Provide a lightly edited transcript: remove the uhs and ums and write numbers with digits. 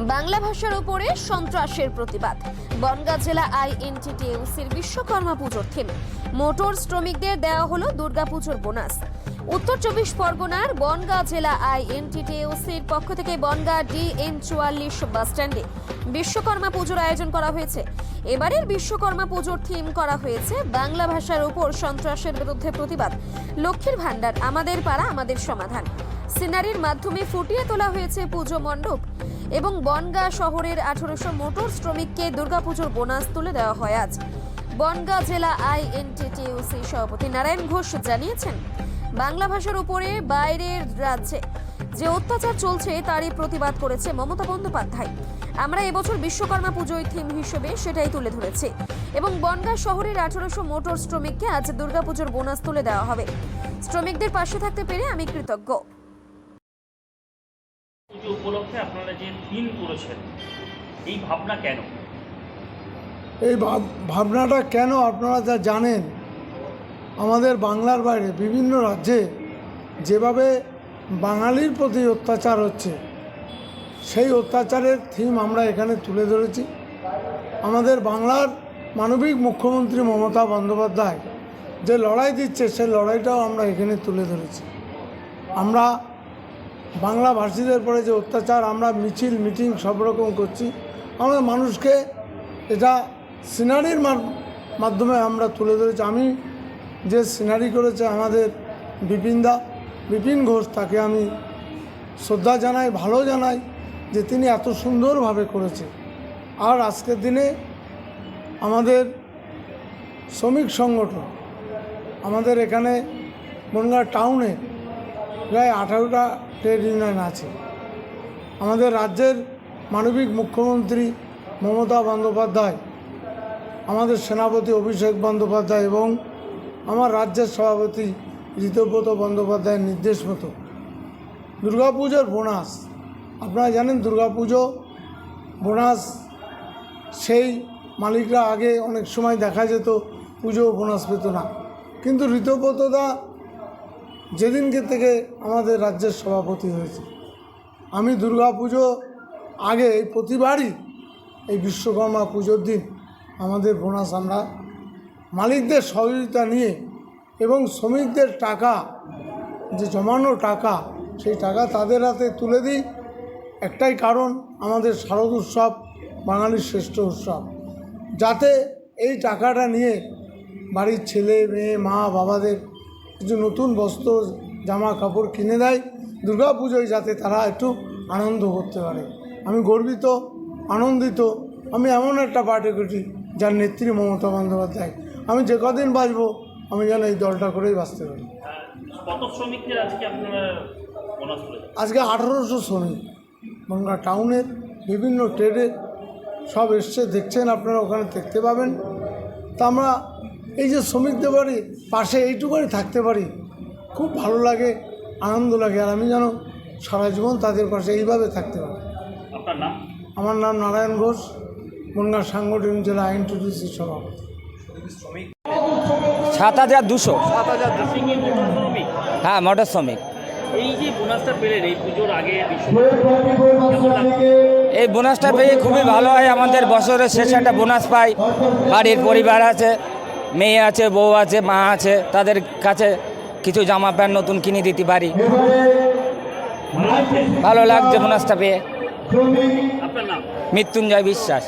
বাংলা ভাষার উপরে সন্ত্রাসের প্রতিবাদ। বনগাঁ জেলা আইএনটিটিইউসির বিশ্বকর্মা পুজোর থিম। মোটর শ্রমিকদের দেওয়া হলো দুর্গাপুজোর বোনাস। উত্তর 24 পরগনার বনগাঁ জেলা আইএনটিটিইউসির পক্ষ থেকে বনগাঁ DN44 বাস স্ট্যান্ডে বিশ্বকর্মা পুজোর আয়োজন করা হয়েছে। এবারের বিশ্বকর্মা পুজোর থিম করা হয়েছে বাংলা ভাষার উপর সন্ত্রাসের বিরুদ্ধে প্রতিবাদ। লক্ষ্মীর ভান্ডার, আমাদের পাড়া আমাদের সমাধান সিনারির মাধ্যমে ফুটিয়ে তোলা হয়েছে পুজো মণ্ডপ এবং বনগাঁ শহরের 1800 মোটর শ্রমিককে দুর্গাপুজোর বোনাস তুলে দেওয়া হয়। আজ বনগাঁ জেলা আইএনটিটিইউসি সভাপতি নারায়ণ ঘোষ জানিয়েছেন, বাংলা ভাষার উপরে বাইরের রাজ্যে যে অত্যাচার চলছে তারই প্রতিবাদ করেছে মমতা বন্দ্যোপাধ্যায়। আমরা এবছর বিশ্বকর্মা পুজোয় থিম হিসেবে সেটাই তুলে ধরেছি এবং বনগাঁ শহরের 1800 মোটর শ্রমিককে আজ দুর্গাপুজোর বোনাস তুলে দেওয়া হবে। শ্রমিকদের পাশে থাকতে পেরে আমি কৃতজ্ঞ। পুজো উপলক্ষে আপনারা যে থিম করেছেন, এই ভাবনা কেন? এই ভাবনাটা কেন আপনারা যা জানেন, আমাদের বাংলার বাইরে বিভিন্ন রাজ্যে যেভাবে বাঙালির প্রতি অত্যাচার হচ্ছে, সেই অত্যাচারের থিম আমরা এখানে তুলে ধরেছি। আমাদের বাংলার মানবিক মুখ্যমন্ত্রী মমতা বন্দ্যোপাধ্যায় যে লড়াই দিচ্ছে, সেই লড়াইটাও আমরা এখানে তুলে ধরেছি। আমরা বাংলা ভাষীদের পরে যে অত্যাচার, আমরা মিছিল মিটিং সব রকম করছি, আমরা মানুষকে এটা সিনারির মাধ্যমে আমরা তুলে ধরেছি। আমি যে সিনারি করেছে আমাদের বিপিন ঘোষ, তাকে আমি শ্রদ্ধা জানাই, ভালো জানাই যে তিনি এত সুন্দরভাবে করেছে। আর আজকের দিনে আমাদের শ্রমিক সংগঠন, আমাদের এখানে বনগাঁ টাউনে প্রায় 18টা ট্রেড ইউনিয়ন আছে। আমাদের রাজ্যের মানবিক মুখ্যমন্ত্রী মমতা বন্দ্যোপাধ্যায়, আমাদের সেনাপতি অভিষেক বন্দ্যোপাধ্যায় এবং আমার রাজ্যের সভাপতি ঋতব্রত বন্দ্যোপাধ্যায়ের নির্দেশ মতো দুর্গাপুজোর বোনাস, আপনারা জানেন দুর্গাপুজো বোনাস সেই মালিকরা আগে অনেক সময় দেখা যেত পুজো বোনাস পেত না, কিন্তু ঋতব্রতদা যেদিনকে থেকে আমাদের রাজ্যের সভাপতি হয়েছে, আমি দুর্গাপুজো আগে প্রতিবারই এই বিশ্বকর্মা পুজোর দিন আমাদের বোনাস আমরা মালিকদের সহযোগিতা নিয়ে এবং শ্রমিকদের টাকা যে জমানো টাকা, সেই টাকা তাদের হাতে তুলে দিই। একটাই কারণ, আমাদের শারদ উৎসব বাঙালির শ্রেষ্ঠ উৎসব, যাতে এই টাকাটা নিয়ে বাড়ির ছেলে মেয়ে মা বাবাদের কিছু নতুন বস্ত্র জামা কাপড় কিনে দেয়, দুর্গাপুজোয় যাতে তারা একটু আনন্দ করতে পারে। আমি গর্বিত, আনন্দিত। আমি এমন একটা পার্টি করি যার নেত্রী মমতা বন্দ্যোপাধ্যায়। আমি যে কদিন বাঁচবো আমি যেন এই দলটা করেই বাঁচতে পারি। কত শ্রমিকদের আজকে আপনারা বোনাস তুলেছেন? আজকে 1800 শ্রমিক বনগাঁ টাউনের বিভিন্ন ট্রেডের সব এসছে, দেখছেন আপনারা, ওখানে দেখতে পাবেন। তা আমরা এই যে শ্রমিকদের বাড়ি পাশে এইটুকুনি থাকতে পারি, খুব ভালো লাগে, আনন্দ লাগে। আর আমি যেন সারা জীবন তাদের পাশে এইভাবে থাকতে পারি। আপনার নাম? আমার নাম নারায়ণ ঘোষ, বনগাঁ সাংগঠনিক জেলা আইএনটিটিইউসি সভাপতি। 7200। আপনি কি মোটর শ্রমিক? হ্যাঁ, মোটর শ্রমিক। এই যে বোনাসটা পেলেন এই পুজোর আগে, কেমন লাগছে? এই বোনাসটা পেয়ে খুবই ভালো হয়। আমাদের বছরের শেষে একটা বোনাস পাই। বাড়ির পরিবার আছে, মেয়ে আছে, বউ আছে, মা আছে, তাদের কাছে কিছু জামা প্যান্ট নতুন কিনে দিতে পারি। ভালো লাগছে বোনাসটা পেয়ে। আপনার নাম? মৃত্যুঞ্জয় বিশ্বাস।